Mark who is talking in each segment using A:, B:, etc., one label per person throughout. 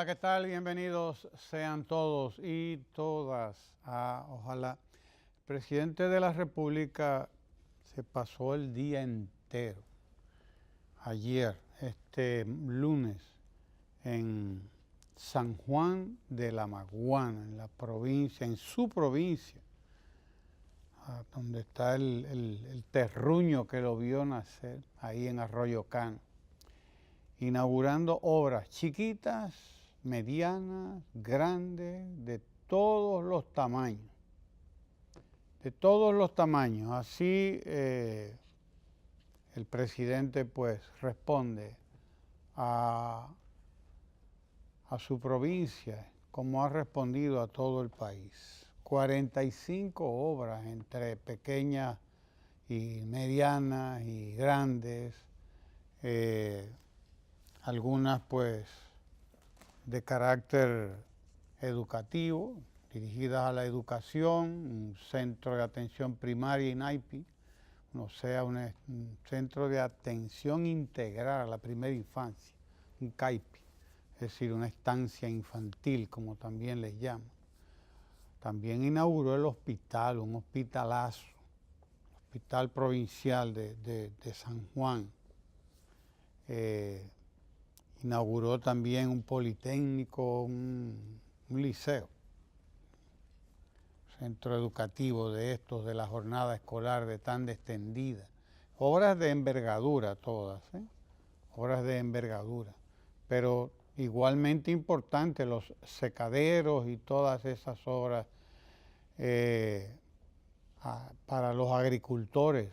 A: Hola, ¿qué tal? Bienvenidos sean todos y todas a Ojalá. El presidente de la República se pasó el día entero, ayer, este lunes, en San Juan de la Maguana, en la provincia, en su provincia, donde está el terruño que lo vio nacer, ahí en Arroyo Cano, inaugurando obras chiquitas, medianas, grandes, de todos los tamaños. De todos los tamaños. Así el presidente pues responde a su provincia, como ha respondido a todo el país. 45 obras entre pequeñas y medianas y grandes, algunas pues de carácter educativo, dirigidas a la educación, un centro de atención primaria INAIPI, o sea, un centro de atención integral a la primera infancia, un CAIPI, es decir, una estancia infantil, como también les llaman. También inauguró el hospital, un hospitalazo, Hospital Provincial de San Juan. Inauguró también un politécnico, un liceo, centro educativo de estos, de la jornada escolar de tan extendida. Obras de envergadura todas, obras de envergadura, pero igualmente importantes los secaderos y todas esas obras para los agricultores,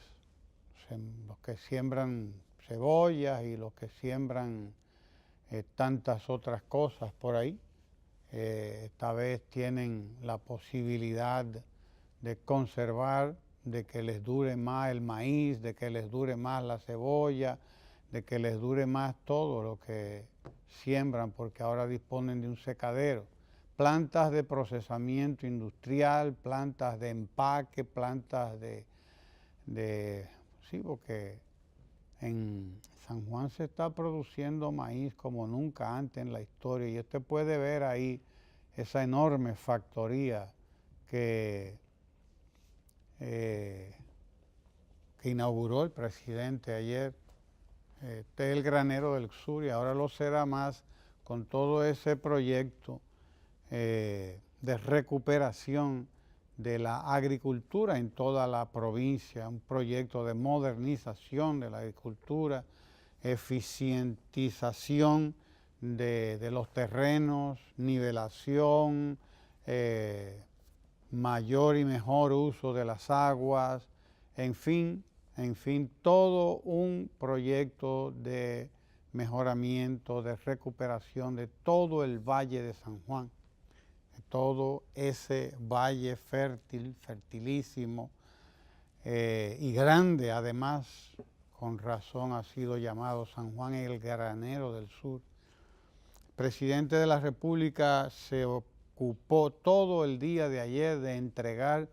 A: los que siembran cebollas y los que siembran tantas otras cosas por ahí. Esta vez tienen la posibilidad de conservar, de que les dure más el maíz, de que les dure más la cebolla, de que les dure más todo lo que siembran, porque ahora disponen de un secadero. Plantas de procesamiento industrial, plantas de empaque, plantas sí, porque en San Juan se está produciendo maíz como nunca antes en la historia, y usted puede ver ahí esa enorme factoría que inauguró el presidente ayer. Este es el granero del sur y ahora lo será más con todo ese proyecto de recuperación de la agricultura en toda la provincia, un proyecto de modernización de la agricultura, eficientización de los terrenos, nivelación, mayor y mejor uso de las aguas, en fin, todo un proyecto de mejoramiento, de recuperación de todo el Valle de San Juan, de todo ese valle fértil, fertilísimo y grande. Además, con razón ha sido llamado San Juan el granero del sur. El presidente de la República se ocupó todo el día de ayer de entregar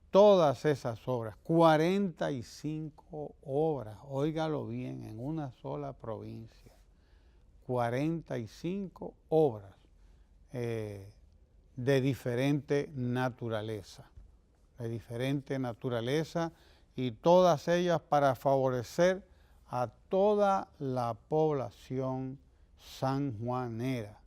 A: todas esas obras, 45 obras, óigalo bien, en una sola provincia, 45 obras de diferente naturaleza, y todas ellas para favorecer a toda la población sanjuanera.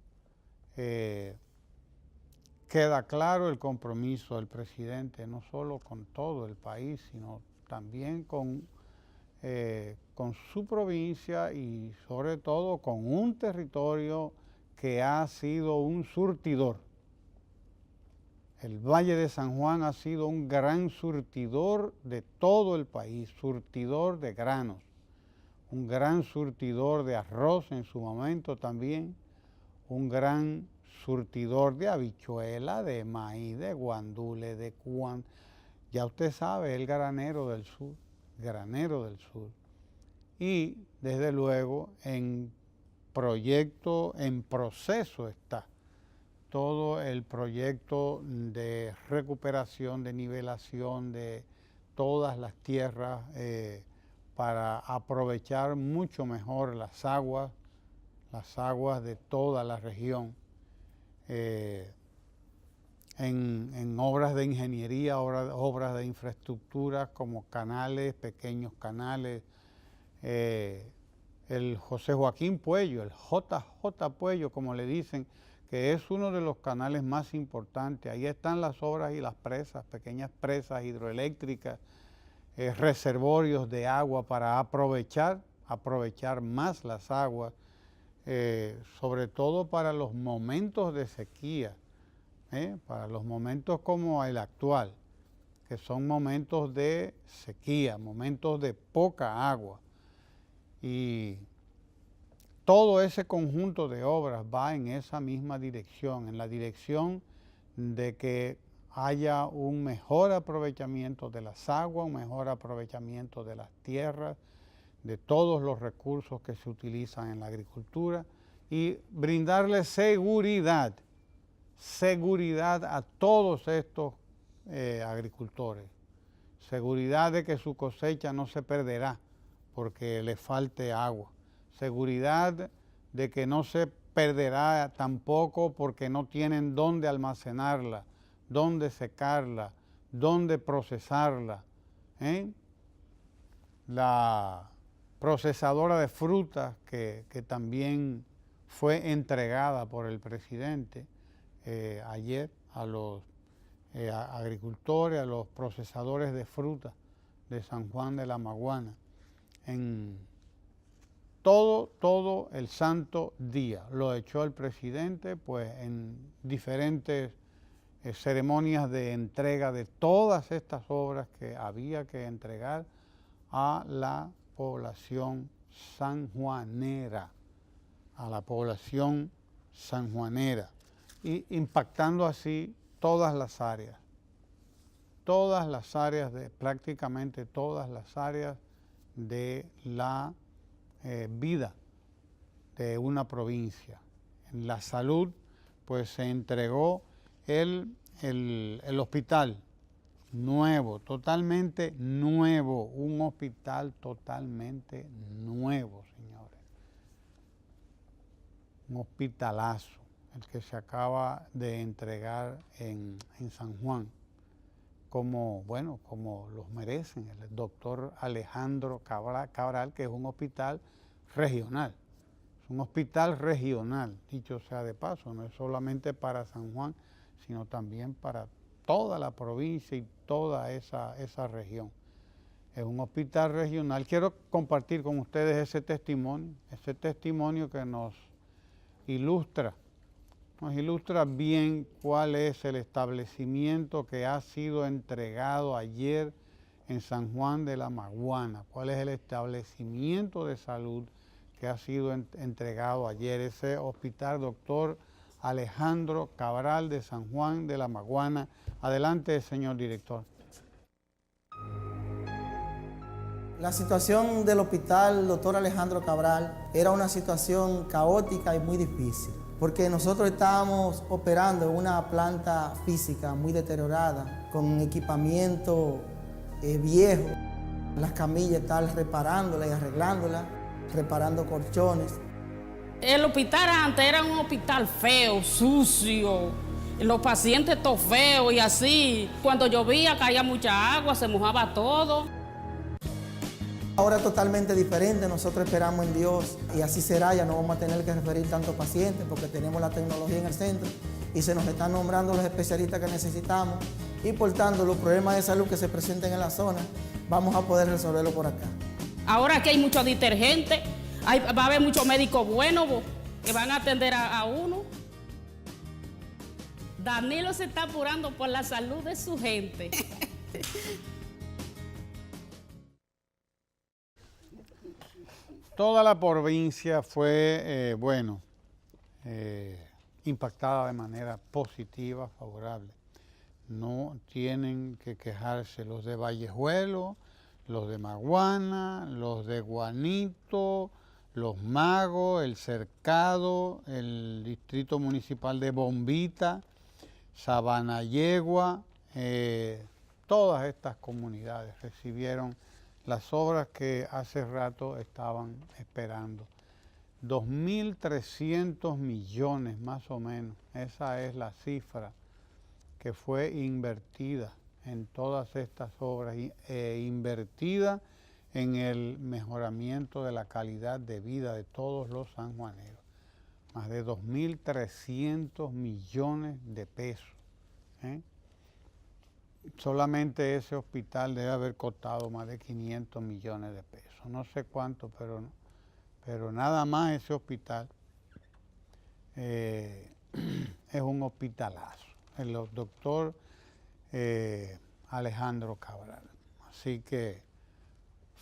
A: Queda claro el compromiso del presidente, no solo con todo el país, sino también con su provincia y sobre todo con un territorio que ha sido un surtidor. El Valle de San Juan ha sido un gran surtidor de todo el país, surtidor de granos, un gran surtidor de arroz en su momento también, un gran surtidor de habichuela, de maíz, de guandule, ya usted sabe, el granero del sur, Y desde luego en proceso está todo el proyecto de recuperación, de nivelación de todas las tierras para aprovechar mucho mejor las aguas, las aguas de toda la región, en obras de ingeniería, obras de infraestructura como canales, pequeños canales. El José Joaquín Puello, el JJ Puello, como le dicen, que es uno de los canales más importantes. Ahí están las obras y las presas, pequeñas presas hidroeléctricas, reservorios de agua para aprovechar más las aguas, sobre todo para los momentos de sequía, para los momentos como el actual, que son momentos de sequía, momentos de poca agua. Y todo ese conjunto de obras va en esa misma dirección, en la dirección de que haya un mejor aprovechamiento de las aguas, un mejor aprovechamiento de las tierras, de todos los recursos que se utilizan en la agricultura y brindarle seguridad a todos estos agricultores, seguridad de que su cosecha no se perderá porque le falte agua, seguridad de que no se perderá tampoco porque no tienen dónde almacenarla, dónde secarla, dónde procesarla. La procesadora de frutas que también fue entregada por el presidente ayer a los agricultores, a los procesadores de frutas de San Juan de la Maguana, en todo el santo día. Lo echó el presidente pues en diferentes ceremonias de entrega de todas estas obras que había que entregar a la población sanjuanera, y impactando así todas las áreas, prácticamente todas las áreas de la vida de una provincia. En la salud, pues se entregó el hospital nuevo, totalmente nuevo, un hospital totalmente nuevo, señores. Un hospitalazo, el que se acaba de entregar en San Juan, como los merecen, el doctor Alejandro Cabral, que es un hospital regional. Es un hospital regional, dicho sea de paso, no es solamente para San Juan, sino también para toda la provincia y toda esa región. Es un hospital regional. Quiero compartir con ustedes ese testimonio que nos ilustra bien cuál es el establecimiento que ha sido entregado ayer en San Juan de la Maguana, cuál es el establecimiento de salud que ha sido entregado ayer, ese hospital doctor Alejandro Cabral de San Juan de la Maguana. Adelante, señor director.
B: La situación del hospital doctor Alejandro Cabral era una situación caótica y muy difícil, porque nosotros estábamos operando en una planta física muy deteriorada, con equipamiento viejo. Las camillas están reparándolas y arreglándolas, reparando colchones.
C: El hospital antes era un hospital feo, sucio, los pacientes todos feos y así. Cuando llovía caía mucha agua, se mojaba todo.
B: Ahora es totalmente diferente, nosotros esperamos en Dios y así será, ya no vamos a tener que referir tantos pacientes porque tenemos la tecnología en el centro y se nos están nombrando los especialistas que necesitamos y por tanto los problemas de salud que se presenten en la zona vamos a poder resolverlo por acá.
C: Ahora que hay muchos detergentes, va a haber muchos médicos buenos que van a atender a uno. Danilo se está apurando por la salud de su gente.
A: Toda la provincia fue, impactada de manera positiva, favorable. No tienen que quejarse los de Vallejuelo, los de Maguana, los de Guanito, Los Magos, El Cercado, el Distrito Municipal de Bombita, Sabanayegua, todas estas comunidades recibieron las obras que hace rato estaban esperando. 2.300 millones más o menos. Esa es la cifra que fue invertida en todas estas obras, invertida en el mejoramiento de la calidad de vida de todos los sanjuaneros. Más de 2.300 millones de pesos. Solamente ese hospital debe haber costado más de 500 millones de pesos. No sé cuánto, pero nada más ese hospital es un hospitalazo. El doctor Alejandro Cabral. Así que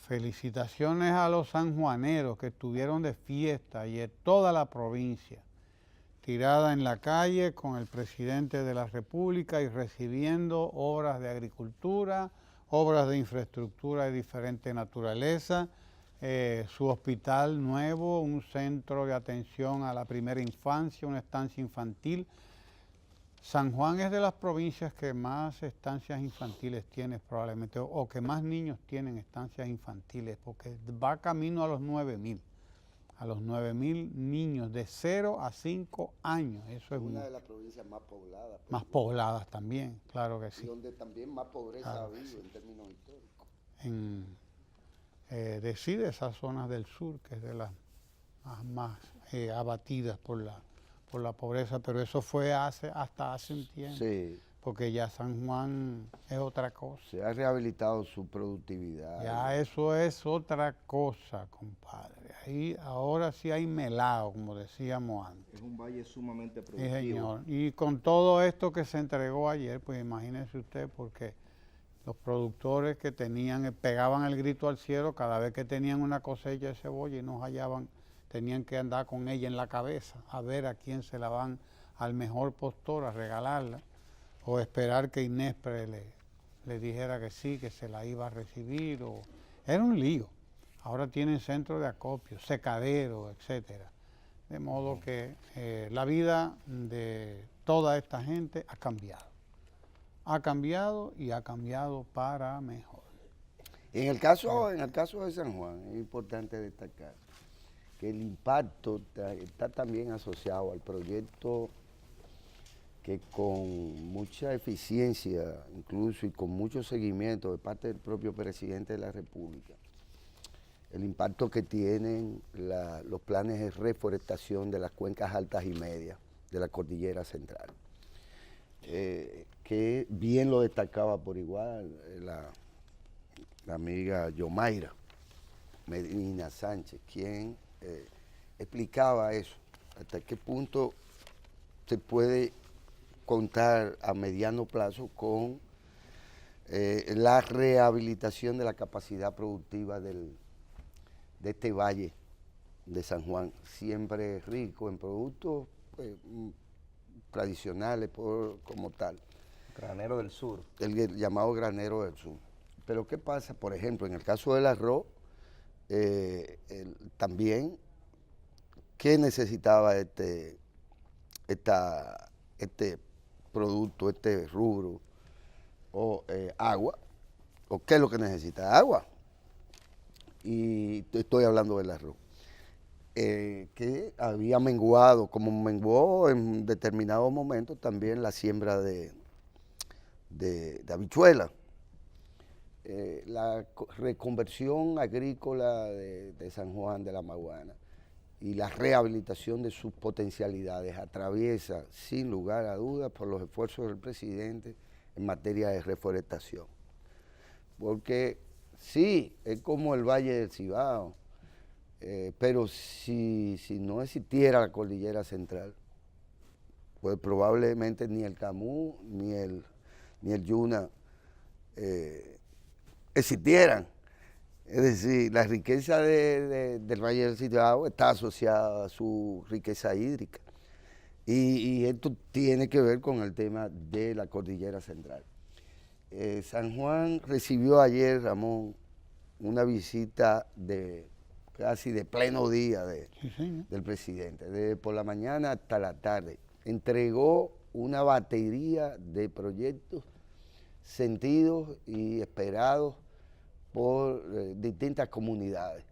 A: felicitaciones a los sanjuaneros que estuvieron de fiesta y de toda la provincia, tirada en la calle con el presidente de la República y recibiendo obras de agricultura, obras de infraestructura de diferente naturaleza, su hospital nuevo, un centro de atención a la primera infancia, una estancia infantil. San Juan es de las provincias que más estancias infantiles tiene probablemente, o que más niños tienen estancias infantiles, porque va camino a los 9.000. A los 9.000 niños de 0 a 5 años. Eso es
D: una de las provincias más pobladas.
A: Más pobladas también, claro que sí.
D: Y donde también más pobreza ha habido en términos históricos.
A: Decide esas zonas del sur, que es de las más abatidas por la pobreza, pero eso fue hasta hace un tiempo.
D: Sí.
A: Porque ya San Juan es otra cosa.
D: Se ha rehabilitado su productividad.
A: Ya eso es otra cosa, compadre. Ahí ahora sí hay melao, como decíamos antes.
E: Es un valle sumamente
A: Sí,
E: productivo.
A: señor. Y con todo esto que se entregó ayer, pues imagínese usted, porque los productores que pegaban el grito al cielo cada vez que tenían una cosecha de cebolla y no hallaban, tenían que andar con ella en la cabeza, a ver a quién se la van al mejor postor a regalarla, o esperar que Inespre le dijera que sí, que se la iba a recibir, era un lío. Ahora tienen centro de acopio, secadero, etcétera. De modo que la vida de toda esta gente ha cambiado. Ha cambiado y ha cambiado para mejor.
D: En el caso de San Juan, es importante destacar que el impacto está también asociado al proyecto que con mucha eficiencia, incluso y con mucho seguimiento de parte del propio presidente de la República, el impacto que tienen los planes de reforestación de las cuencas altas y medias de la cordillera central, que bien lo destacaba por igual la amiga Yomaira Medina Sánchez, quien explicaba eso, hasta qué punto se puede contar a mediano plazo con la rehabilitación de la capacidad productiva de este valle de San Juan, siempre rico en productos tradicionales como tal.
E: Granero del Sur.
D: El llamado granero del sur. Pero ¿qué pasa? Por ejemplo, en el caso del arroz, también, ¿qué necesitaba este producto, este rubro? Agua. ¿O qué es lo que necesita? Agua. Y estoy hablando del arroz. Que había menguado, como menguó en determinados momentos también la siembra de habichuelas. La reconversión agrícola de San Juan de la Maguana y la rehabilitación de sus potencialidades atraviesa, sin lugar a dudas, por los esfuerzos del presidente en materia de reforestación. Porque sí, es como el Valle del Cibao, pero si no existiera la cordillera central, pues probablemente ni el Camus ni el Yuna existieran. Es decir, la riqueza del Valle del Cibao está asociada a su riqueza hídrica. Y esto tiene que ver con el tema de la cordillera central. San Juan recibió ayer, Ramón, una visita casi de pleno día del presidente, desde por la mañana hasta la tarde. Entregó una batería de proyectos sentidos y esperados por distintas comunidades.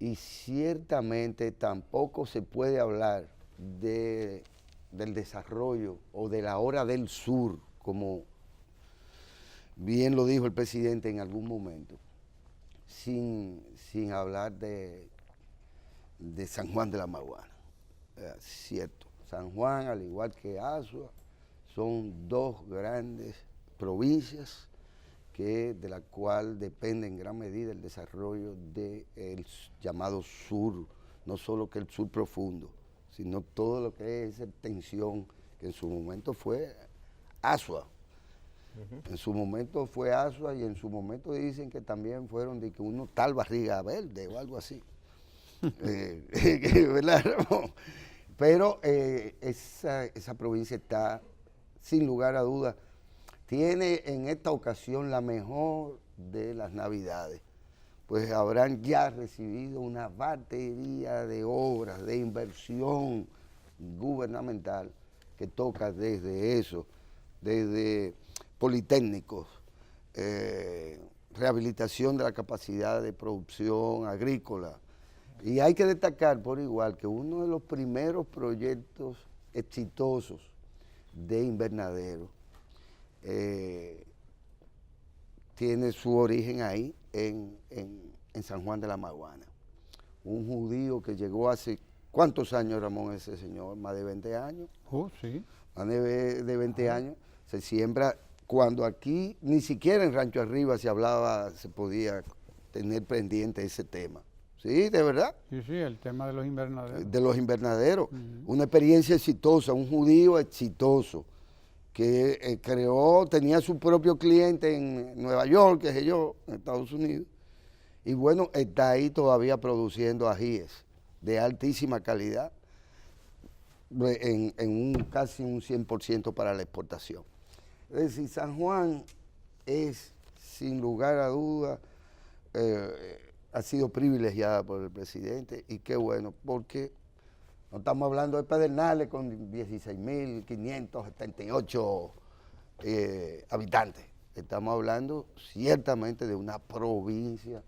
D: y ciertamente tampoco se puede hablar del desarrollo o de la hora del sur, como bien lo dijo el presidente en algún momento, sin hablar de San Juan de la Maguana. Cierto, San Juan, al igual que Azua, son dos grandes provincias de la cual depende en gran medida el desarrollo del llamado sur, no solo que el sur profundo, sino todo lo que es esa extensión que en su momento fue Azua. En su momento fue Azua y en su momento dicen que también fueron de que uno tal Barriga Verde o algo así. ¿Verdad, Ramón? Pero esa provincia está, sin lugar a dudas, tiene en esta ocasión la mejor de las Navidades, pues habrán ya recibido una batería de obras, de inversión gubernamental que toca desde eso, desde politécnicos, rehabilitación de la capacidad de producción agrícola. Y hay que destacar por igual que uno de los primeros proyectos exitosos de invernadero tiene su origen ahí en San Juan de la Maguana. Un judío que llegó hace, ¿cuántos años, Ramón, ese señor? ¿Más de 20 años?
A: Sí.
D: Más de 20 años. Se siembra, cuando aquí ni siquiera en Rancho Arriba se hablaba, se podía tener pendiente ese tema. Sí, de verdad.
A: Sí, el tema de los invernaderos.
D: De los invernaderos. Una experiencia exitosa, un judío exitoso que tenía su propio cliente en Nueva York, qué sé yo, en Estados Unidos, y bueno, está ahí todavía produciendo ajíes de altísima calidad, en casi un 100% para la exportación. Es decir, San Juan es, sin lugar a dudas, ha sido privilegiada por el presidente, y qué bueno, porque no estamos hablando de Pedernales con 16.578 habitantes. Estamos hablando ciertamente de una provincia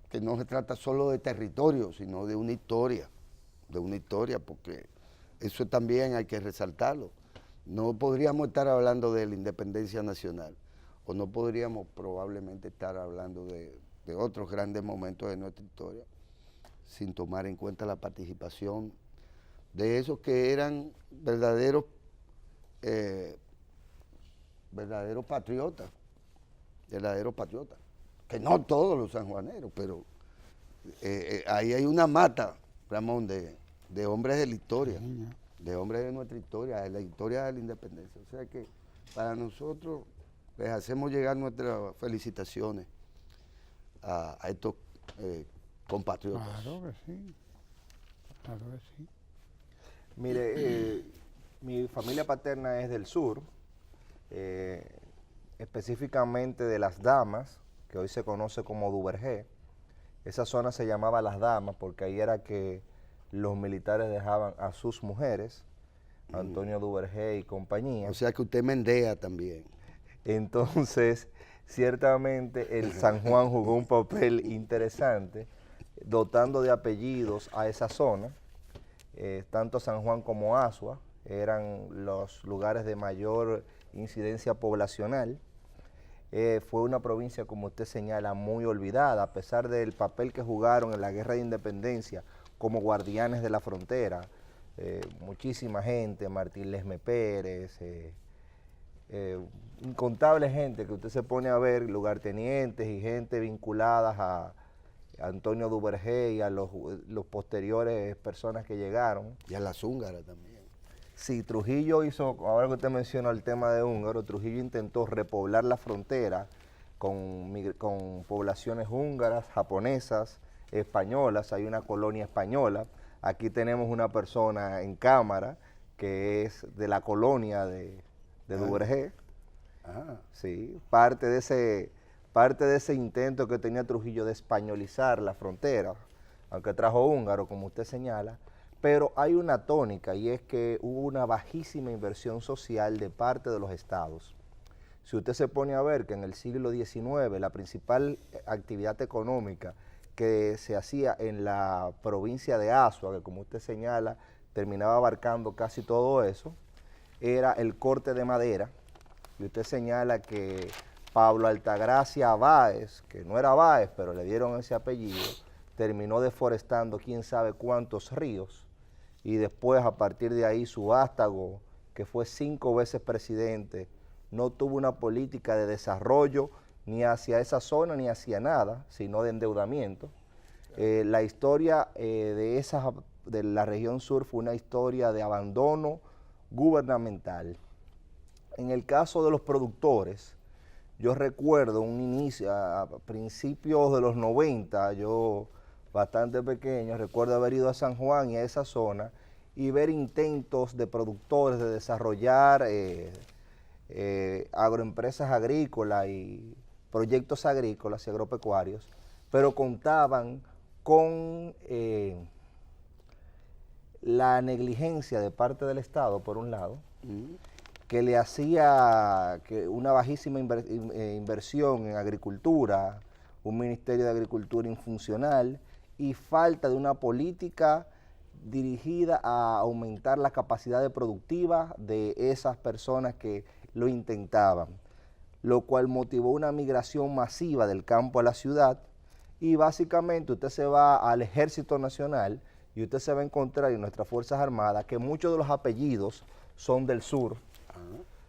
D: que no se trata solo de territorio, sino de una historia, porque eso también hay que resaltarlo. No podríamos estar hablando de la independencia nacional, o no podríamos probablemente estar hablando de otros grandes momentos de nuestra historia, sin tomar en cuenta la participación de esos que eran verdaderos patriotas, que no todos los sanjuaneros, pero ahí hay una mata, Ramón, de hombres de la historia, de hombres de nuestra historia, de la historia de la independencia. O sea que para nosotros les hacemos llegar nuestras felicitaciones a estos compatriotas.
A: Claro que sí, claro que sí.
E: Mire, mi familia paterna es del sur, específicamente de Las Damas, que hoy se conoce como Duvergé. Esa zona se llamaba Las Damas porque ahí era que los militares dejaban a sus mujeres, Antonio Duvergé y compañía.
D: O sea que usted mendea también.
E: Entonces, ciertamente el San Juan jugó un papel interesante, dotando de apellidos a esa zona. Tanto San Juan como Azua eran los lugares de mayor incidencia poblacional. Fue una provincia, como usted señala, muy olvidada, a pesar del papel que jugaron en la Guerra de Independencia como guardianes de la frontera. Muchísima gente, Martín Lesme Pérez, incontable gente que usted se pone a ver, lugartenientes y gente vinculadas a Antonio Duvergé y a los posteriores personas que llegaron.
D: Y a las húngaras también.
E: Sí, Trujillo hizo, ahora que usted menciona el tema de húngaro, Trujillo intentó repoblar la frontera con poblaciones húngaras, japonesas, españolas. Hay una colonia española. Aquí tenemos una persona en cámara que es de la colonia de Duvergé. Sí, parte de ese intento que tenía Trujillo de españolizar la frontera, aunque trajo húngaro, como usted señala, pero hay una tónica, y es que hubo una bajísima inversión social de parte de los estados. Si usted se pone a ver que en el siglo XIX la principal actividad económica que se hacía en la provincia de Azua, que como usted señala, terminaba abarcando casi todo eso, era el corte de madera, y usted señala que Pablo Altagracia Báez, que no era Báez, pero le dieron ese apellido, terminó deforestando quién sabe cuántos ríos, y después a partir de ahí su vástago, que fue 5 veces presidente, no tuvo una política de desarrollo ni hacia esa zona ni hacia nada, sino de endeudamiento. La historia de la región sur fue una historia de abandono gubernamental. En el caso de los productores, yo recuerdo un inicio, a principios de los 90, yo bastante pequeño, recuerdo haber ido a San Juan y a esa zona y ver intentos de productores de desarrollar agroempresas agrícolas y proyectos agrícolas y agropecuarios, pero contaban con la negligencia de parte del Estado, por un lado, que le hacía una bajísima inversión en agricultura, un Ministerio de Agricultura infuncional y falta de una política dirigida a aumentar la capacidad productiva de esas personas que lo intentaban, lo cual motivó una migración masiva del campo a la ciudad y básicamente usted se va al Ejército Nacional y usted se va a encontrar en nuestras Fuerzas Armadas que muchos de los apellidos son del sur,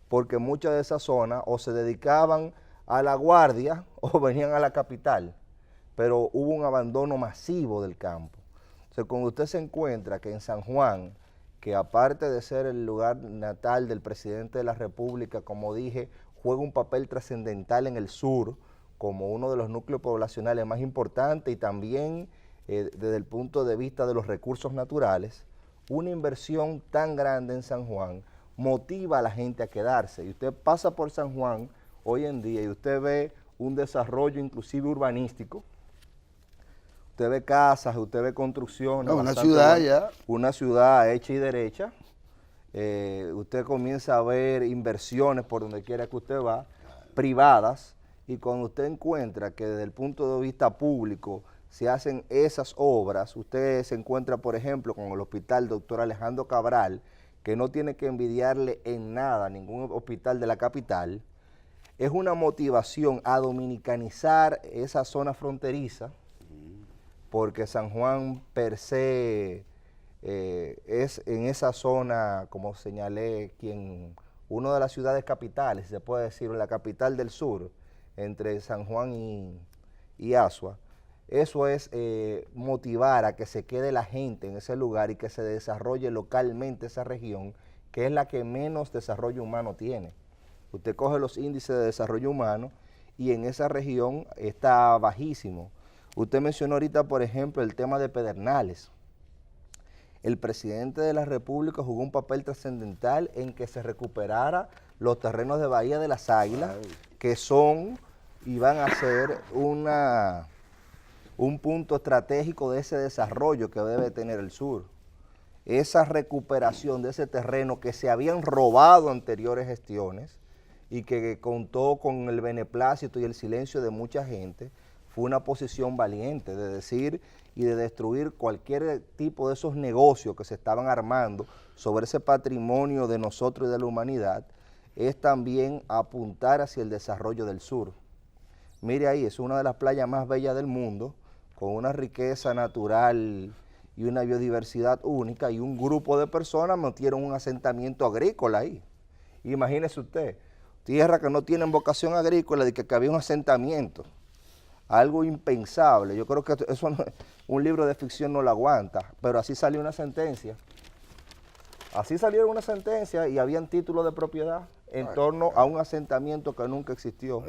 E: porque muchas de esas zonas o se dedicaban a la guardia o venían a la capital, pero hubo un abandono masivo del campo. Entonces, cuando usted se encuentra que en San Juan, que aparte de ser el lugar natal del presidente de la República, como dije, juega un papel trascendental en el sur, como uno de los núcleos poblacionales más importantes y también desde el punto de vista de los recursos naturales, una inversión tan grande en San Juan motiva a la gente a quedarse. Y usted pasa por San Juan hoy en día y usted ve un desarrollo inclusive urbanístico, usted ve casas, usted ve construcciones.
D: No, una ciudad ya.
E: Una ciudad hecha y derecha. Usted comienza a ver inversiones por donde quiera que usted va, privadas, y cuando usted encuentra que desde el punto de vista público se hacen esas obras, usted se encuentra, por ejemplo, con el Hospital Dr. Alejandro Cabral, que no tiene que envidiarle en nada a ningún hospital de la capital, es una motivación a dominicanizar esa zona fronteriza, porque San Juan per se es en esa zona, como señalé, una de las ciudades capitales, se puede decir, la capital del sur, entre San Juan y Azua. Eso es motivar a que se quede la gente en ese lugar y que se desarrolle localmente esa región, que es la que menos desarrollo humano tiene. Usted coge los índices de desarrollo humano y en esa región está bajísimo. Usted mencionó ahorita, por ejemplo, el tema de Pedernales. El presidente de la República jugó un papel trascendental en que se recuperara los terrenos de Bahía de las Águilas, que son y van a ser un punto estratégico de ese desarrollo que debe tener el sur. Esa recuperación de ese terreno que se habían robado anteriores gestiones y que contó con el beneplácito y el silencio de mucha gente, fue una posición valiente de decir y de destruir cualquier tipo de esos negocios que se estaban armando sobre ese patrimonio de nosotros y de la humanidad, es también apuntar hacia el desarrollo del sur. Mire ahí, es una de las playas más bellas del mundo, con una riqueza natural y una biodiversidad única, y un grupo de personas metieron un asentamiento agrícola ahí. Imagínese usted, tierra que no tienen vocación agrícola, de que había un asentamiento. Algo impensable. Yo creo que eso un libro de ficción no lo aguanta, pero así salió una sentencia. Así salieron una sentencia y habían títulos de propiedad en torno a un asentamiento que nunca existió.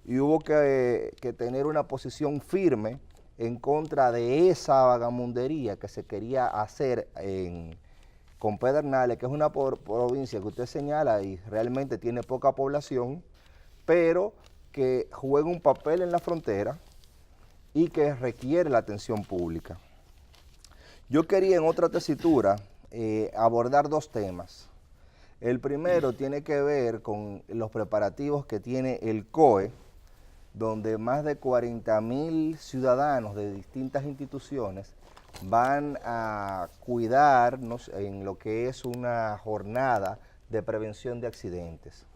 E: Y hubo que tener una posición firme en contra de esa vagamundería que se quería hacer con Pedernales, que es una provincia que usted señala y realmente tiene poca población, pero que juega un papel en la frontera y que requiere la atención pública. Yo quería en otra tesitura abordar dos temas. El primero tiene que ver con los preparativos que tiene el COE, donde más de 40.000 ciudadanos de distintas instituciones van a cuidarnos en lo que es una jornada de prevención de accidentes.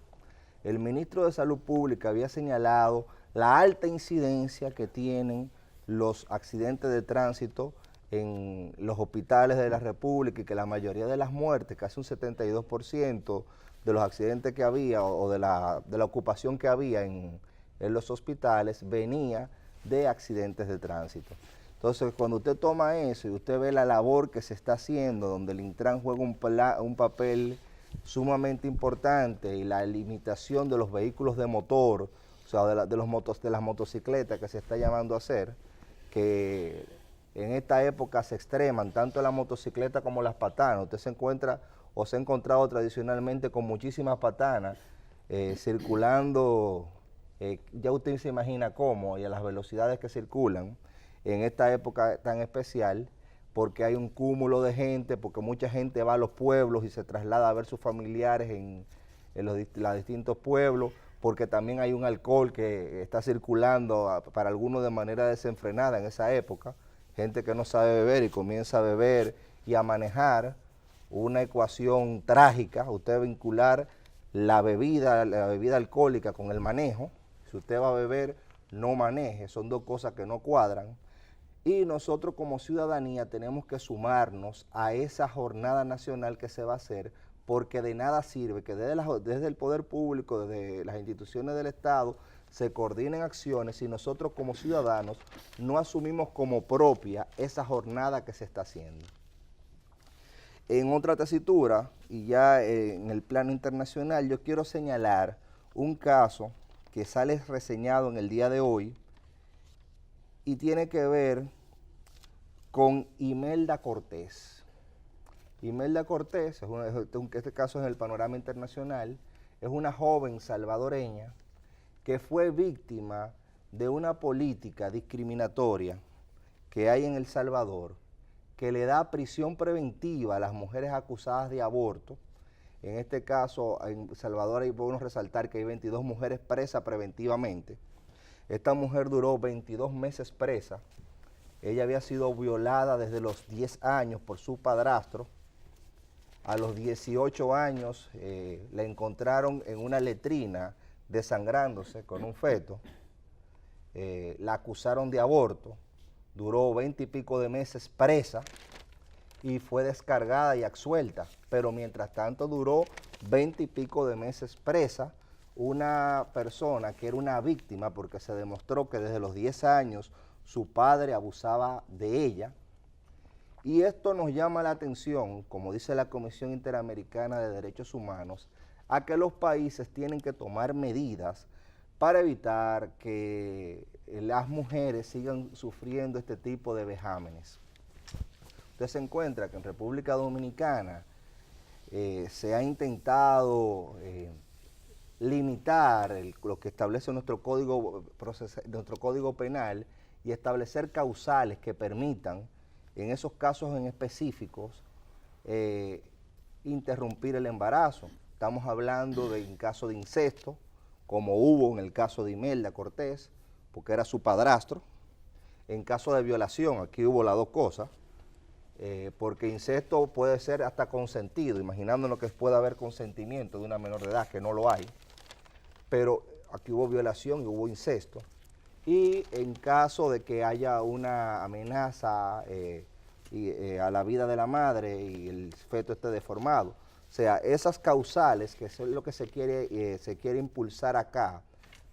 E: El ministro de Salud Pública había señalado la alta incidencia que tienen los accidentes de tránsito en los hospitales de la República y que la mayoría de las muertes, casi un 72% de los accidentes que había o de la ocupación que había en los hospitales venía de accidentes de tránsito. Entonces, cuando usted toma eso y usted ve la labor que se está haciendo, donde el Intran juega un papel sumamente importante y la limitación de los vehículos de motor, o sea, de las motocicletas que se está llamando a hacer, que en esta época se extreman tanto la motocicleta como las patanas. Usted se encuentra o se ha encontrado tradicionalmente con muchísimas patanas circulando, ya usted se imagina cómo y a las velocidades que circulan en esta época tan especial, porque hay un cúmulo de gente, porque mucha gente va a los pueblos y se traslada a ver sus familiares en los distintos pueblos, porque también hay un alcohol que está circulando para algunos de manera desenfrenada en esa época, gente que no sabe beber y comienza a beber y a manejar, una ecuación trágica, usted vincular la bebida alcohólica con el manejo. Si usted va a beber, no maneje, son dos cosas que no cuadran. Y nosotros como ciudadanía tenemos que sumarnos a esa jornada nacional que se va a hacer, porque de nada sirve que desde el poder público, desde las instituciones del Estado, se coordinen acciones si nosotros como ciudadanos no asumimos como propia esa jornada que se está haciendo. En otra tesitura, y ya en el plano internacional, yo quiero señalar un caso que sale reseñado en el día de hoy y tiene que ver con Imelda Cortés. Imelda Cortés, este caso es en el panorama internacional, es una joven salvadoreña que fue víctima de una política discriminatoria que hay en El Salvador, que le da prisión preventiva a las mujeres acusadas de aborto. En este caso, en El Salvador hay bueno resaltar que hay 22 mujeres presas preventivamente. Esta mujer duró 22 meses presa. Ella había sido violada desde los 10 años por su padrastro. A los 18 años la encontraron en una letrina desangrándose con un feto. La acusaron de aborto. Duró 20 y pico de meses presa y fue descargada y absuelta. Pero mientras tanto duró 20 y pico de meses presa una persona que era una víctima porque se demostró que desde los 10 años su padre abusaba de ella. Y esto nos llama la atención, como dice la Comisión Interamericana de Derechos Humanos, a que los países tienen que tomar medidas para evitar que las mujeres sigan sufriendo este tipo de vejámenes. Usted se encuentra que en República Dominicana se ha intentado limitar lo que establece nuestro código penal y establecer causales que permitan, en esos casos en específicos, interrumpir el embarazo. Estamos hablando de en caso de incesto, como hubo en el caso de Imelda Cortés, porque era su padrastro. En caso de violación, aquí hubo las dos cosas, porque incesto puede ser hasta consentido, imaginándonos que puede haber consentimiento de una menor de edad, que no lo hay, pero aquí hubo violación y hubo incesto. Y en caso de que haya una amenaza a la vida de la madre y el feto esté deformado. O sea, esas causales, que es lo que se quiere impulsar acá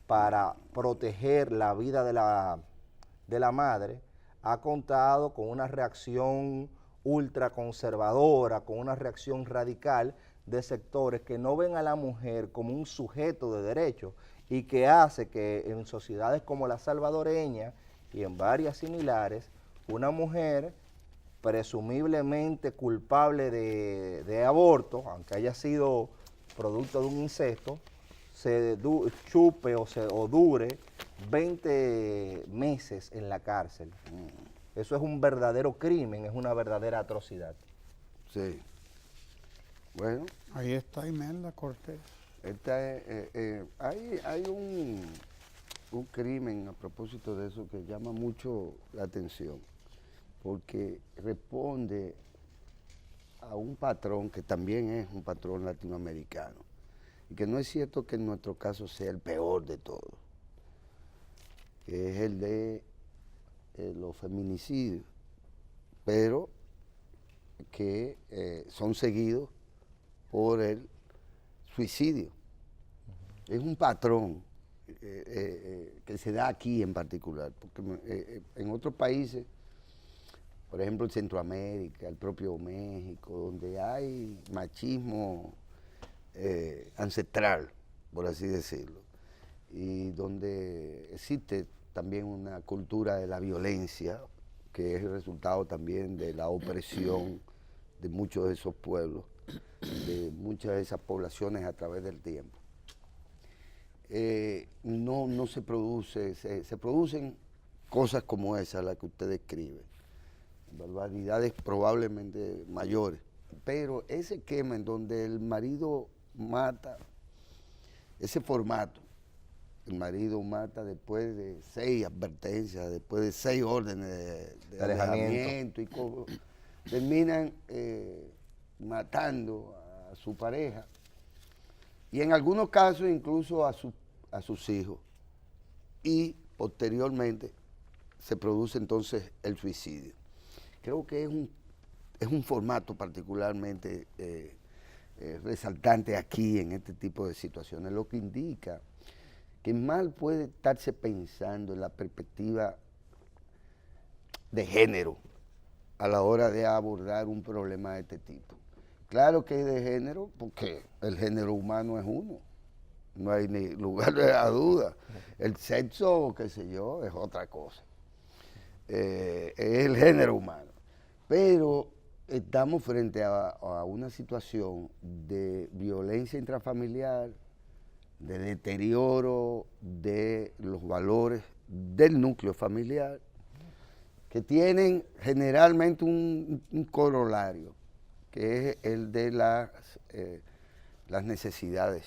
E: para proteger la vida de la madre, ha contado con una reacción ultraconservadora, con una reacción radical de sectores que no ven a la mujer como un sujeto de derecho y que hace que en sociedades como la salvadoreña y en varias similares, una mujer presumiblemente culpable de aborto, aunque haya sido producto de un incesto, se chupe o dure 20 meses en la cárcel. Eso es un verdadero crimen, es una verdadera atrocidad.
D: Sí. Bueno,
A: Ahí está Imelda Cortés.
D: hay un crimen a propósito de eso que llama mucho la atención, porque responde a un patrón que también es un patrón latinoamericano, y que no es cierto que en nuestro caso sea el peor de todos, que es el de los feminicidios, pero que son seguidos por el suicidio. Es un patrón que se da aquí en particular, porque en otros países, por ejemplo en Centroamérica, el propio México, donde hay machismo ancestral, por así decirlo, y donde existe también una cultura de la violencia, que es el resultado también de la opresión de muchos de esos pueblos, de muchas de esas poblaciones a través del tiempo. No se produce, se producen cosas como esa, la que usted describe, barbaridades probablemente mayores, pero ese esquema en donde el marido mata, ese formato, el marido mata después de 6 advertencias, después de 6 órdenes de alejamiento y terminan matando a su pareja y en algunos casos incluso a sus hijos, y posteriormente se produce entonces el suicidio. Creo que es un formato particularmente resaltante aquí en este tipo de situaciones, lo que indica que mal puede estarse pensando en la perspectiva de género a la hora de abordar un problema de este tipo. Claro que es de género, porque el género humano es uno, no hay ni lugar de la duda. El sexo, qué sé yo, es otra cosa. Es el género humano. Pero estamos frente a una situación de violencia intrafamiliar, de deterioro de los valores del núcleo familiar, que tienen generalmente un corolario, que es el de las necesidades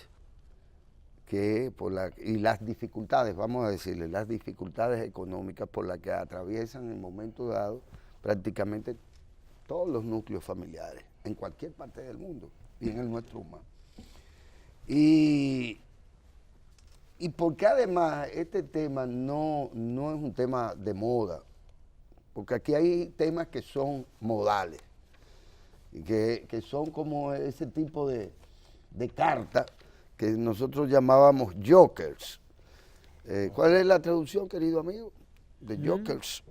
D: y las dificultades, vamos a decirle, las dificultades económicas por las que atraviesan en momentos dados prácticamente todos los núcleos familiares, en cualquier parte del mundo, y en el nuestro humano. Y porque además este tema no es un tema de moda, porque aquí hay temas que son modales, y que son como ese tipo de cartas que nosotros llamábamos jokers. ¿Cuál es la traducción, querido amigo? De jokers,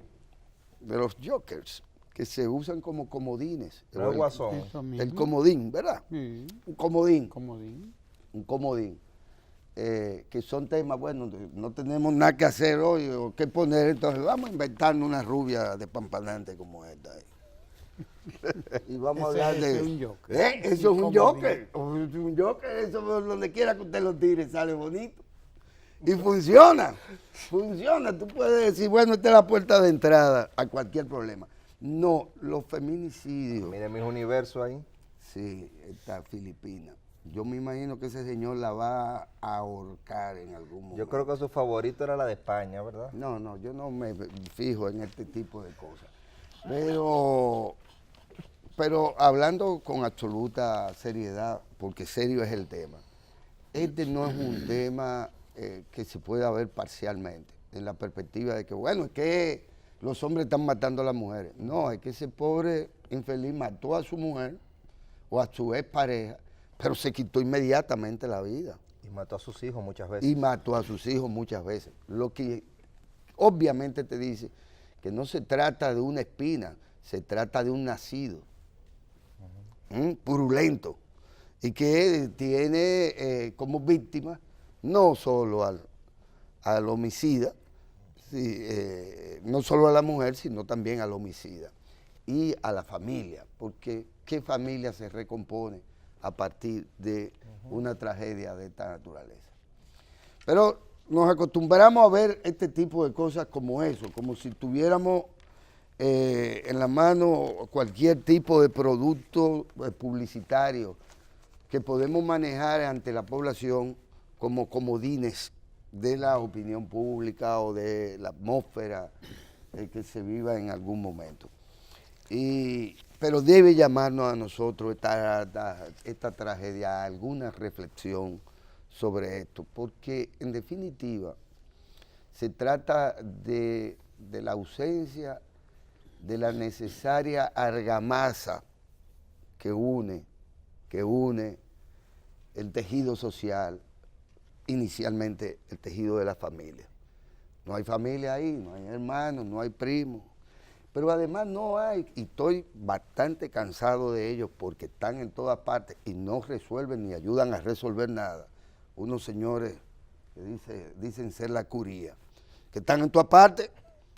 D: de los jokers, que se usan como comodines.
E: El guasón.
A: El
D: comodín, ¿verdad?
A: Sí.
D: Un comodín.
A: Comodín.
D: Un comodín. Que son temas, bueno, no tenemos nada que hacer hoy o qué poner, entonces vamos a inventarnos una rubia despampanante como esta. Y vamos a hablar de...
A: Eso es un joker.
D: Eso es un joker. Un joker, eso donde quiera que usted lo tire sale bonito. Y funciona. Tú puedes decir, bueno, esta es la puerta de entrada a cualquier problema. No, los feminicidios.
E: Mire mis universos ahí.
D: Sí, está Filipina. Yo me imagino que ese señor la va a ahorcar en algún momento.
E: Yo creo que su favorito era la de España, ¿verdad?
D: No, yo no me fijo en este tipo de cosas. Pero hablando con absoluta seriedad, porque serio es el tema, este no es un tema que se pueda ver parcialmente, en la perspectiva de que, bueno, es que los hombres están matando a las mujeres. No, es que ese pobre infeliz mató a su mujer o a su expareja, pero se quitó inmediatamente la vida.
E: Y mató a sus hijos muchas veces.
D: Y mató a sus hijos muchas veces. Lo que obviamente te dice que no se trata de una espina, se trata de un nacido purulento, y que tiene como víctima no solo al homicida, no solo a la mujer, sino también al homicida y a la familia, porque ¿qué familia se recompone a partir de una tragedia de esta naturaleza? Pero nos acostumbramos a ver este tipo de cosas como eso, como si tuviéramos en la mano cualquier tipo de producto publicitario que podemos manejar ante la población como comodines de la opinión pública o de la atmósfera que se viva en algún momento. Pero debe llamarnos a nosotros esta tragedia a alguna reflexión sobre esto, porque en definitiva se trata de la ausencia de la necesaria argamasa que une el tejido social, inicialmente el tejido de la familia. No hay familia ahí, no hay hermanos, no hay primos, pero además no hay, y estoy bastante cansado de ellos porque están en todas partes y no resuelven ni ayudan a resolver nada. Unos señores que dicen ser la curía, que están en todas partes,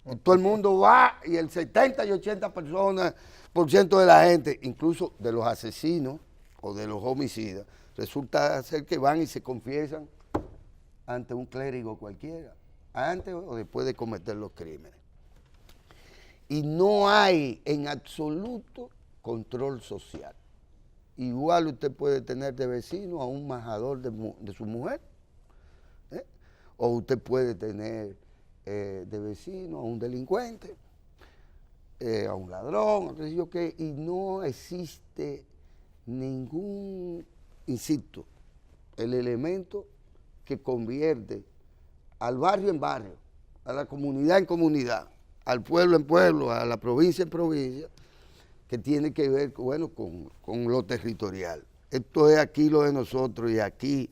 D: y todo el mundo va, y el 70 y 80% de la gente, incluso de los asesinos o de los homicidas, resulta ser que van y se confiesan ante un clérigo cualquiera, antes o después de cometer los crímenes. Y no hay en absoluto control social. Igual usted puede tener de vecino a un majador de su mujer, o usted puede tener de vecino a un delincuente, a un ladrón, y no existe ningún, insisto, el elemento que convierte al barrio en barrio, a la comunidad en comunidad, al pueblo en pueblo, a la provincia en provincia, que tiene que ver, bueno, con lo territorial. Esto es aquí lo de nosotros y aquí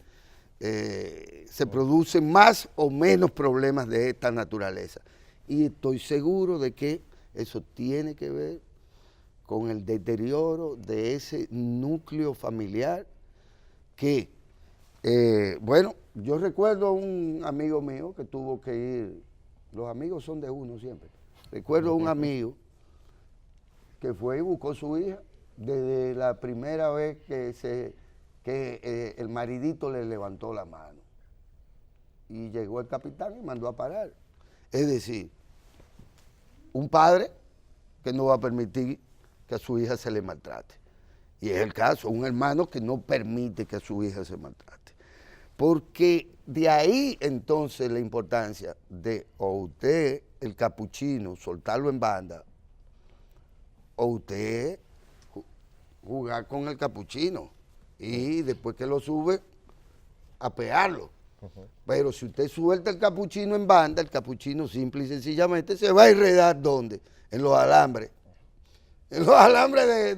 D: se producen más o menos problemas de esta naturaleza. Y estoy seguro de que eso tiene que ver con el deterioro de ese núcleo familiar que, bueno, yo recuerdo a un amigo mío que tuvo que ir, los amigos son de uno siempre, recuerdo a un amigo que fue y buscó a su hija desde la primera vez que el maridito le levantó la mano. Y llegó el capitán y mandó a parar. Es decir, un padre que no va a permitir que a su hija se le maltrate. Y es el caso, un hermano que no permite que a su hija se maltrate. Porque de ahí entonces la importancia de o usted, el capuchino, soltarlo en banda, o usted jugar con el capuchino y después que lo sube, apearlo. Pero si usted suelta el capuchino en banda, el capuchino simple y sencillamente se va a enredar ¿dónde? En los alambres. En los alambres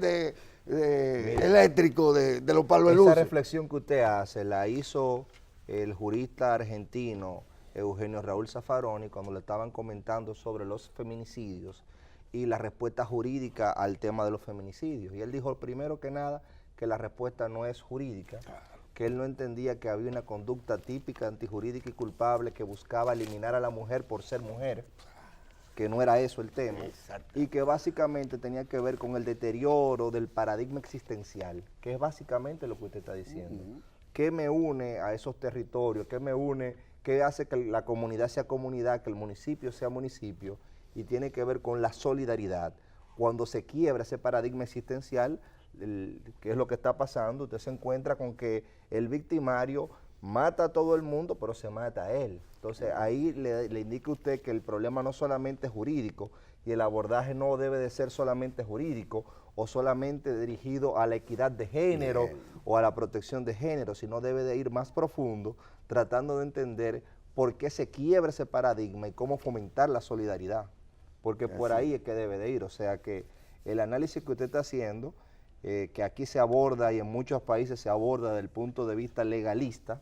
D: eléctricos de los palos de luz.
E: Esa reflexión que usted hace la hizo el jurista argentino Eugenio Raúl Zaffaroni cuando le estaban comentando sobre los feminicidios y la respuesta jurídica al tema de los feminicidios. Y él dijo, primero que nada, que la respuesta no es jurídica, que él no entendía que había una conducta típica, antijurídica y culpable que buscaba eliminar a la mujer por ser mujer, que no era eso el tema, y que básicamente tenía que ver con el deterioro del paradigma existencial, que es básicamente lo que usted está diciendo. ¿Qué me une a esos territorios? ¿Qué me une? ¿Qué hace que la comunidad sea comunidad, que el municipio sea municipio? Y tiene que ver con la solidaridad. Cuando se quiebra ese paradigma existencial, que es lo que está pasando, usted se encuentra con que el victimario mata a todo el mundo, pero se mata a él. Entonces ahí le indica usted que el problema no solamente es jurídico y el abordaje no debe de ser solamente jurídico o solamente dirigido a la equidad de género o a la protección de género, sino debe de ir más profundo, tratando de entender por qué se quiebra ese paradigma y cómo fomentar la solidaridad, porque por ahí es que debe de ir. O sea que el análisis que usted está haciendo, que aquí se aborda y en muchos países se aborda desde el punto de vista legalista,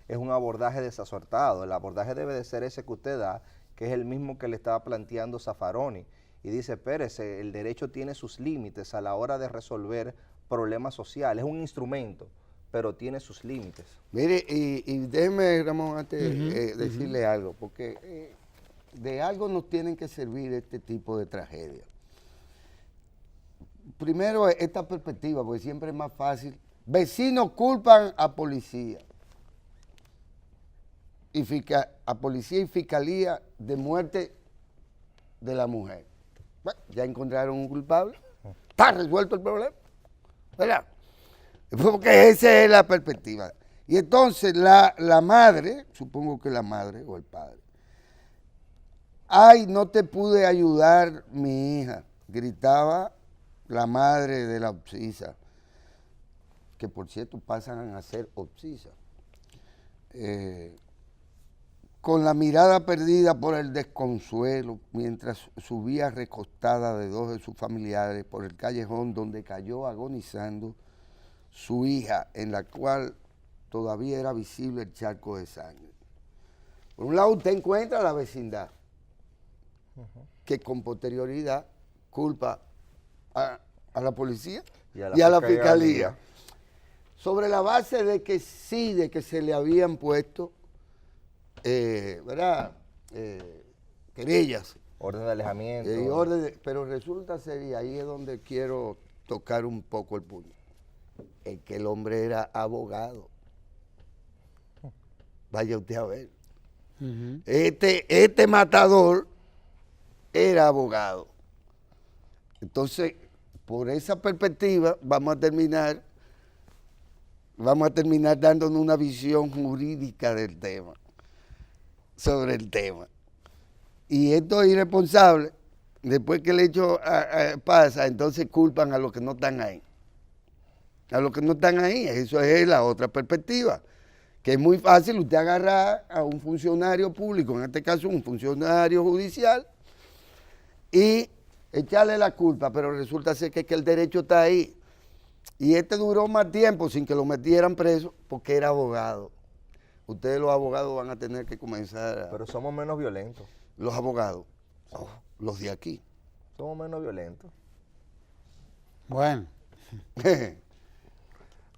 E: es un abordaje desacertado. El abordaje debe de ser ese que usted da, que es el mismo que le estaba planteando Zaffaroni, y dice, espérese, el derecho tiene sus límites a la hora de resolver problemas sociales, es un instrumento, pero tiene sus límites.
D: Mire, y déjeme, Ramón, antes decirle algo, porque de algo nos tienen que servir este tipo de tragedias. Primero, esta perspectiva, porque siempre es más fácil. Vecinos culpan a policía. A policía y fiscalía de muerte de la mujer. Bueno, ya encontraron un culpable. Está resuelto el problema, ¿verdad? Porque esa es la perspectiva. Y entonces la madre, supongo que la madre o el padre, ay, no te pude ayudar, mi hija, gritaba la madre de la obsisa, que por cierto pasan a ser obsisa, con la mirada perdida por el desconsuelo, mientras subía recostada de dos de sus familiares por el callejón donde cayó agonizando su hija, en la cual todavía era visible el charco de sangre. Por un lado usted encuentra a la vecindad, que con posterioridad culpa a la policía y a la fiscalía, sobre la base de que sí, de que se le habían puesto, ¿verdad? Querellas.
E: Orden de alejamiento.
D: Pero resulta ser, y ahí es donde quiero tocar un poco el punto, es que el hombre era abogado. Vaya usted a ver. Este matador era abogado. Entonces, por esa perspectiva, vamos a terminar dándonos una visión jurídica del tema, sobre el tema. Y esto es irresponsable. Después que el hecho pasa, entonces culpan a los que no están ahí. A los que no están ahí, eso es la otra perspectiva. Que es muy fácil usted agarrar a un funcionario público, en este caso un funcionario judicial, y echarle la culpa, pero resulta ser que el derecho está ahí. Y este duró más tiempo sin que lo metieran preso porque era abogado. Ustedes los abogados van a tener que comenzar
E: Pero somos menos violentos.
D: Los abogados, los de aquí.
E: Somos menos violentos.
A: Bueno.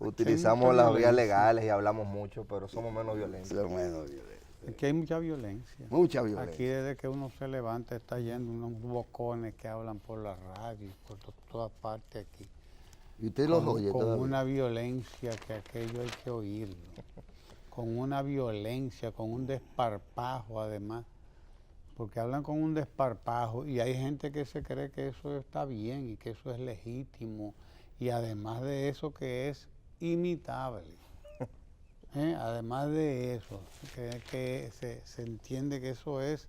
E: Utilizamos las vías legales y hablamos mucho, pero somos menos violentos.
D: Somos menos violentos.
A: Es que hay mucha violencia.
D: Mucha violencia.
A: Aquí desde que uno se levanta está yendo unos bocones que hablan por la radio, por todas partes aquí.
D: Y usted los oye
A: con
D: todavía.
A: Una violencia que aquello hay que oírlo. Con una violencia, con un desparpajo además. Porque hablan con un desparpajo y hay gente que se cree que eso está bien y que eso es legítimo. Y además de eso que es imitable. Además de eso, que se entiende que eso es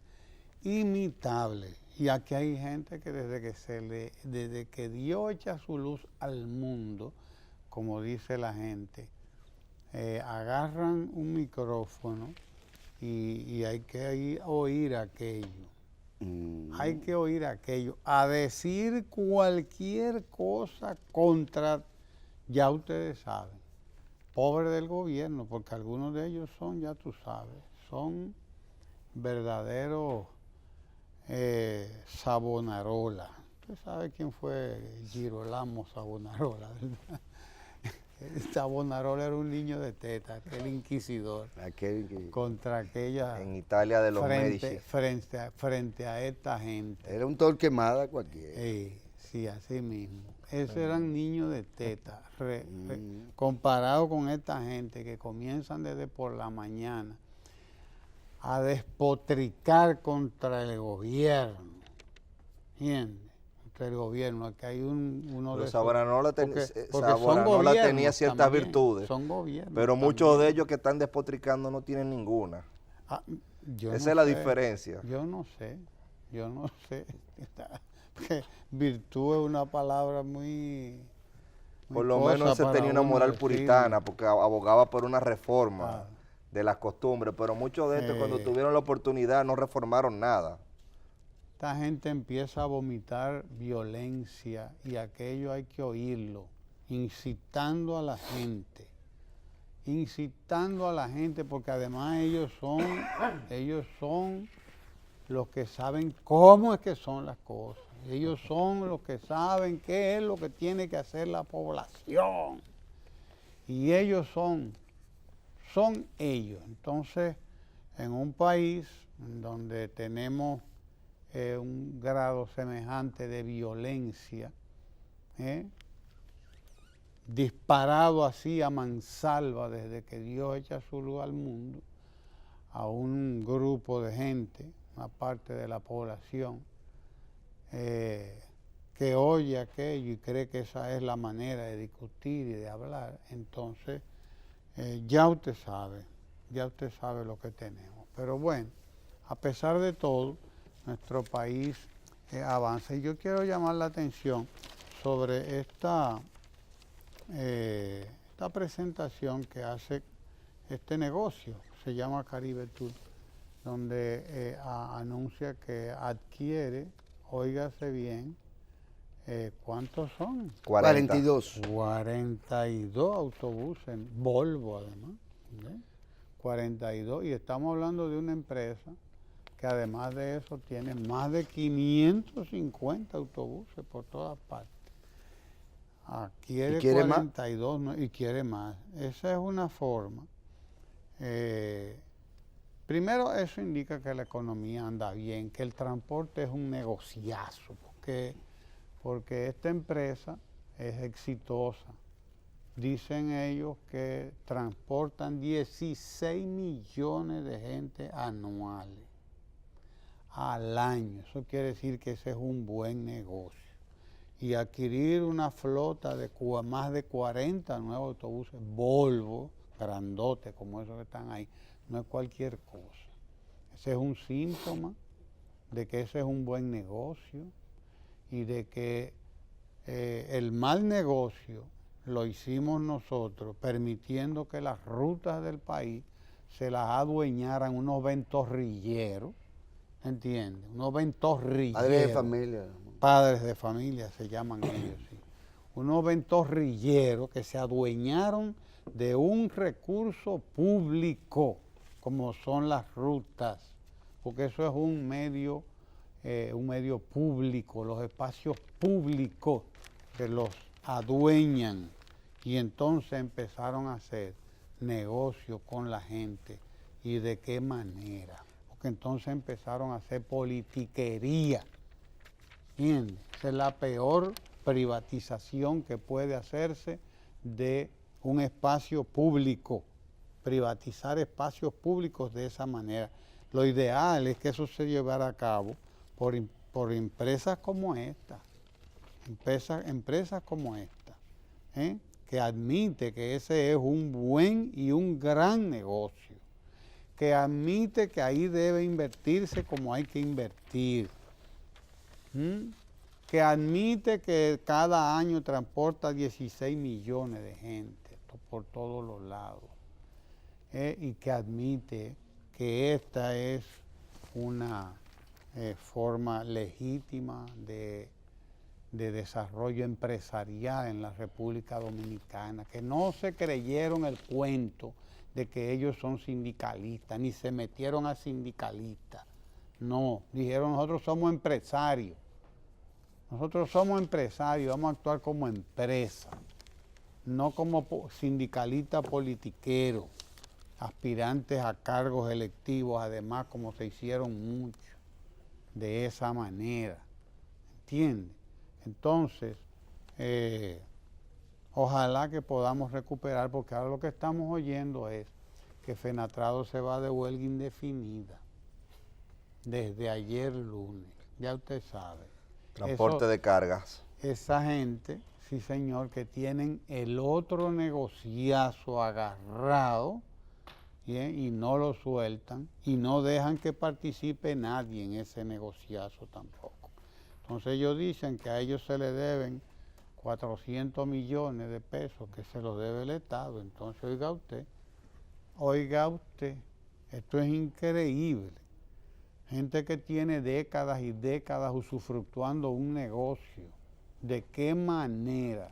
A: imitable. Y aquí hay gente que desde que Dios echa su luz al mundo, como dice la gente, agarran un micrófono y hay que oír aquello. Hay que oír aquello. A decir cualquier cosa contra, ya ustedes saben, pobre del gobierno, porque algunos de ellos son, ya tú sabes, son verdaderos Savonarola. Usted sabe quién fue Girolamo Savonarola, ¿verdad? Savonarola era un niño de teta, aquel inquisidor, contra aquella...
E: En Italia de los Medici.
A: Frente a esta gente.
D: Era un Torquemada cualquiera.
A: Sí, así mismo. Esos eran niños de teta, comparado con esta gente que comienzan desde por la mañana a despotricar contra el gobierno. ¿Entiendes? Contra el gobierno. Aquí hay uno de esos.
E: Savonarola
A: porque
E: tenía ciertas
A: también,
E: virtudes.
A: son gobiernos.
E: Pero muchos de ellos que están despotricando no tienen ninguna. Esa es la diferencia.
A: Yo no sé. Porque virtud es una palabra muy
E: por lo menos se tenía una moral puritana, porque abogaba por una reforma de las costumbres, pero muchos de estos cuando tuvieron la oportunidad no reformaron nada.
A: Esta gente empieza a vomitar violencia y aquello hay que oírlo, incitando a la gente, porque además ellos son los que saben cómo es que son las cosas. Ellos son los que saben qué es lo que tiene que hacer la población. Y ellos son ellos. Entonces, en un país donde tenemos un grado semejante de violencia, disparado así a mansalva desde que Dios echa su luz al mundo, a un grupo de gente, una parte de la población, que oye aquello y cree que esa es la manera de discutir y de hablar, entonces ya usted sabe lo que tenemos. Pero bueno, a pesar de todo, nuestro país avanza. Y yo quiero llamar la atención sobre esta presentación que hace este negocio, se llama Caribe Tour, donde anuncia que adquiere, óigase bien, ¿cuántos son?
D: 42.
A: 42 autobuses, Volvo además, ¿sí? 42, y estamos hablando de una empresa que además de eso tiene más de 550 autobuses por todas partes. Quiere
D: ¿Y quiere
A: 42 y quiere más. Esa es una forma. Primero, eso indica que la economía anda bien, que el transporte es un negociazo, porque esta empresa es exitosa. Dicen ellos que transportan 16 millones de gente anuales, al año. Eso quiere decir que ese es un buen negocio. Y adquirir una flota de más de 40 nuevos autobuses Volvo, grandotes como esos que están ahí, no es cualquier cosa. Ese es un síntoma de que ese es un buen negocio y de que el mal negocio lo hicimos nosotros, permitiendo que las rutas del país se las adueñaran unos ventorrilleros, ¿entiendes? Unos ventorrilleros.
D: Padres de familia.
A: Padres de familia se llaman ellos, sí. Unos ventorrilleros que se adueñaron de un recurso público, como son las rutas, porque eso es un medio público, los espacios públicos que los adueñan, y entonces empezaron a hacer negocio con la gente. ¿Y de qué manera? Porque entonces empezaron a hacer politiquería. ¿Entiendes? Esa es la peor privatización que puede hacerse de un espacio público, privatizar espacios públicos de esa manera. Lo ideal es que eso se llevara a cabo por empresas como esta, empresas como esta, que admite que ese es un buen y un gran negocio, que admite que ahí debe invertirse como hay que invertir, que admite que cada año transporta 16 millones de gente por todos los lados, y que admite que esta es una forma legítima de desarrollo empresarial en la República Dominicana, que no se creyeron el cuento de que ellos son sindicalistas, ni se metieron a sindicalistas. No, dijeron nosotros somos empresarios. Nosotros somos empresarios, vamos a actuar como empresa, no como sindicalistas politiqueros, aspirantes a cargos electivos, además como se hicieron muchos de esa manera, ¿entiendes? Entonces, ojalá que podamos recuperar, porque ahora lo que estamos oyendo es que Fenatrado se va de huelga indefinida desde ayer lunes, ya usted sabe.
E: Transporte de cargas.
A: Esa gente, sí señor, que tienen el otro negociazo agarrado, y no lo sueltan y no dejan que participe nadie en ese negociazo tampoco. Entonces ellos dicen que a ellos se le deben 400 millones de pesos que se los debe el Estado. Entonces oiga usted, esto es increíble. Gente que tiene décadas y décadas usufructuando un negocio. ¿De qué manera?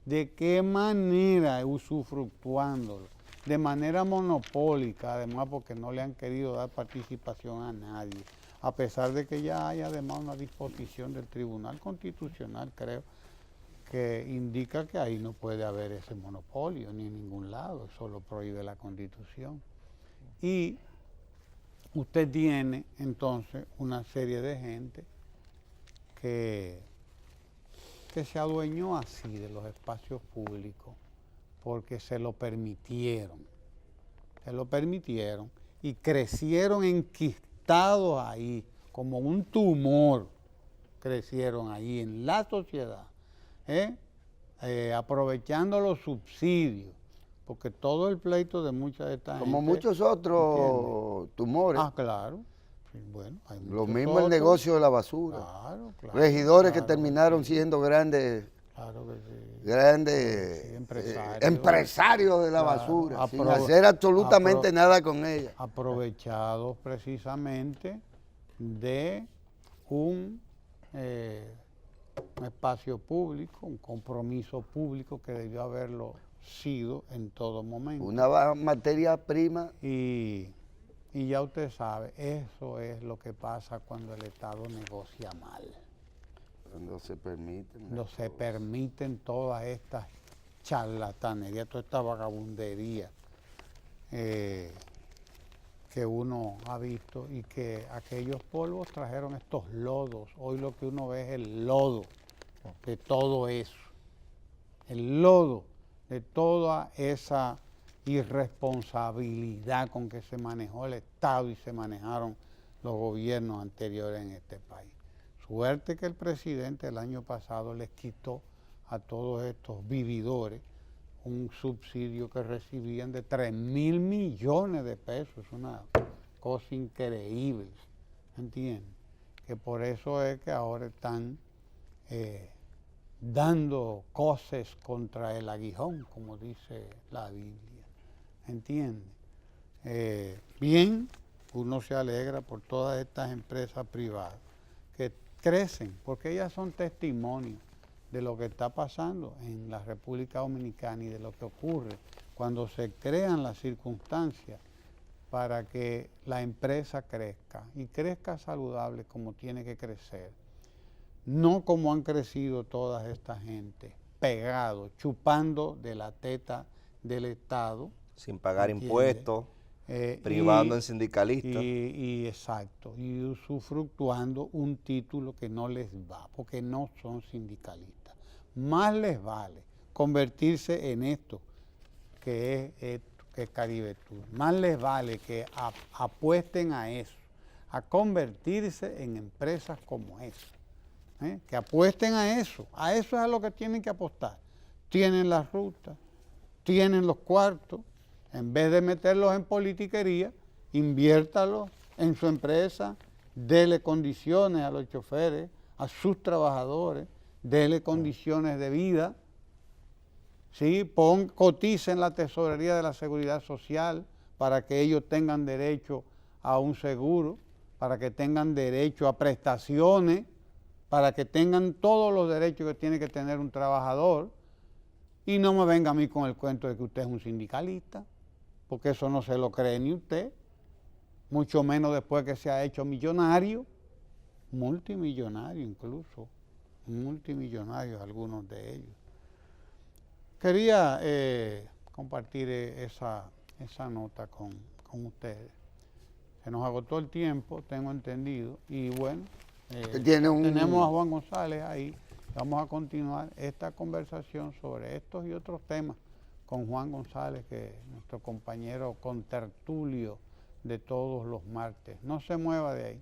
A: ¿De qué manera usufructuándolo? De manera monopólica, además porque no le han querido dar participación a nadie, a pesar de que ya hay además una disposición del Tribunal Constitucional, creo, que indica que ahí no puede haber ese monopolio ni en ningún lado, eso lo prohíbe la Constitución. Y usted tiene entonces una serie de gente que se adueñó así de los espacios públicos porque se lo permitieron y crecieron enquistados ahí como un tumor crecieron ahí en la sociedad, aprovechando los subsidios, porque todo el pleito de mucha de esta
D: Como
A: gente,
D: muchos otros
A: ¿entiendes?
D: tumores.
A: Ah, claro. Sí, bueno, hay
D: Lo
A: muchos
D: mismo el
A: otros.
D: negocio de la basura.
A: Claro, claro.
D: Regidores que
A: claro
D: terminaron
A: sí,
D: siendo grandes,
A: claro que sí.
D: grandes
A: Sí, empresarios.
D: empresarios de la
A: Claro,
D: basura, sin
A: apro-
D: hacer absolutamente nada con ella.
A: Aprovechados precisamente de un espacio público, un compromiso público que debió haberlo sido en todo momento.
D: Una materia prima.
A: Y ya usted sabe, eso es lo que pasa cuando el Estado negocia mal.
D: No se permiten.
A: No se permiten todas estas charlatanerías, toda esta vagabundería que uno ha visto, y que aquellos polvos trajeron estos lodos. Hoy lo que uno ve es el lodo de todo eso, el lodo de toda esa irresponsabilidad con que se manejó el Estado y se manejaron los gobiernos anteriores en este país. Suerte que el presidente el año pasado les quitó a todos estos vividores un subsidio que recibían de 3.000 millones de pesos, una cosa increíble, ¿entiendes? Que por eso es que ahora están dando coces contra el aguijón, como dice la Biblia, ¿entiendes? Bien, uno se alegra por todas estas empresas privadas que crecen, porque ellas son testimonios de lo que está pasando en la República Dominicana y de lo que ocurre cuando se crean las circunstancias para que la empresa crezca y crezca saludable como tiene que crecer. No como han crecido todas esta gente, pegados, chupando de la teta del Estado.
E: Sin pagar
A: ¿entiende?
E: impuestos, privando en sindicalistas.
A: Y exacto, y usufructuando un título que no les va, porque no son sindicalistas. Más les vale convertirse en esto, que es Caribe Tour. Más les vale que apuesten a eso, a convertirse en empresas como esa. Que apuesten a eso es a lo que tienen que apostar. Tienen las rutas, tienen los cuartos, en vez de meterlos en politiquería, inviértalos en su empresa, dele condiciones a los choferes, a sus trabajadores, dele condiciones de vida, ¿sí? Coticen la tesorería de la Seguridad Social para que ellos tengan derecho a un seguro, para que tengan derecho a prestaciones, para que tengan todos los derechos que tiene que tener un trabajador, y no me venga a mí con el cuento de que usted es un sindicalista, porque eso no se lo cree ni usted, mucho menos después que se ha hecho millonario, multimillonario incluso, multimillonarios algunos de ellos. Quería compartir esa nota con ustedes. Se nos agotó el tiempo, tengo entendido, y bueno, tenemos a Juan González ahí. Vamos a continuar esta conversación sobre estos y otros temas con Juan González, que es nuestro compañero contertulio de todos los martes. No se mueva de ahí.